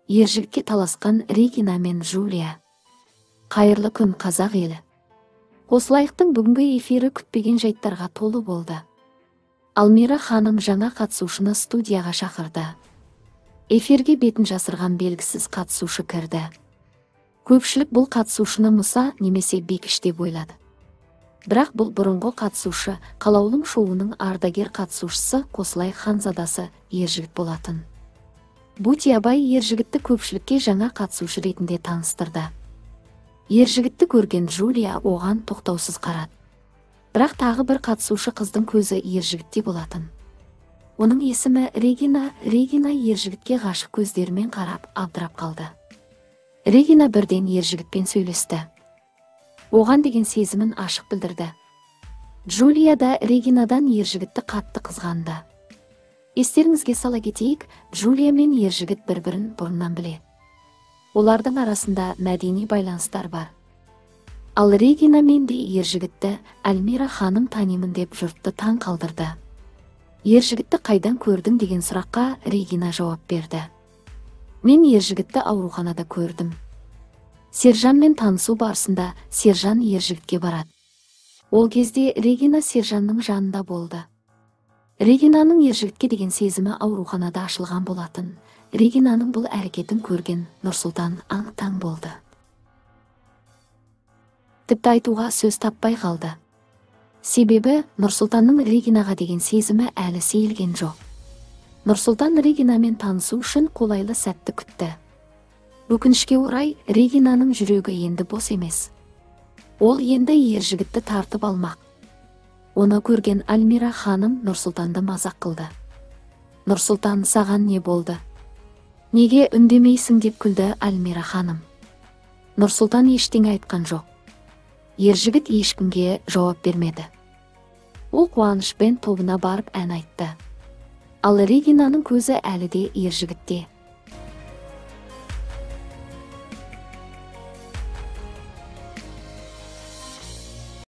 Ержігітке таласқан Регина мен Джулия. Қайырлы күн, қазақ елі. Осылайықтың бүгінгі эфирі күтпеген жайттарға толы болды. Алмира ханым жаңа қатысушыны студияға шақырды. Эфирге бетін жасырған белгісіз қатысушы кірді. Көпшілік бұл қатысушыны Мұса немесе Бекіш деп ойлады. Бірақ бұл бұрынғы қатысушы, Қалаулым шоуының ардагер қатысушысы Қосылай ханзадасы Ержігіт болатын. Бутиябай Ержігітті көпшілікке жаңа қатысушы ретінде таныстырды. Ержігітті көрген Джулия оған тоқтаусыз қарады. Бірақ тағы бір қатысушы қыздың көзі Ержігітте болатын. Оның есімі Регина. Регина Ержігітке ғашық көздерімен қарап абдырап қалды. Регина бірден Ержігітпен сөйлесті. Оған деген сезімін ашық білдірді. Джулия да Регинадан Ержігітті қатты қызғанды. Естеріңізге сала кетейік, Джулия мен Ержігіт бір-бірін бұрыннан біледі. Олардың арасында мәдени байланыстар бар. Ал Регина мен де Ержігітті Алмира ханым танимын деп жұртты таң қалдырды. Ержігітті қайдан көрдің деген сұраққа Регина жауап берді. Мен Ержігітті ауруханада көрдім. Сержанмен танысу барысында Сержан Ержігітке барады. Ол кезде Регина Сержанның жанында болды. Регинаның Ержігітке деген сезімі ауруханада ашылған болатын. Регинаның бұл әрекетін көрген Нұрсұлтан аң-таң болды. Тіпті айтуға сөз таппай қалды. Себебі Нұрсұлтанның Регинаға деген сезімі әлі сейілген жоқ. Нұрсұлтан Регинамен танысу үшін қолайлы сәтті күтті. Өкінішке орай, Регинаның жүрегі енді бос емес. Ол енді Ержігітті тартып алмақ. Оны көрген Алмира ханым Нұрсұлтанды мазақ қылды. Нұрсұлтан, саған не болды? Неге үндемейсің деп күлді Алмира ханым. Нұрсұлтан ештеңе айтқан жоқ. Ержігіт ешкімге жауап бермеді. Ол қуанышпен тобына барып ән айтты. Ал Регинаның көзі әлі де Ержігітте.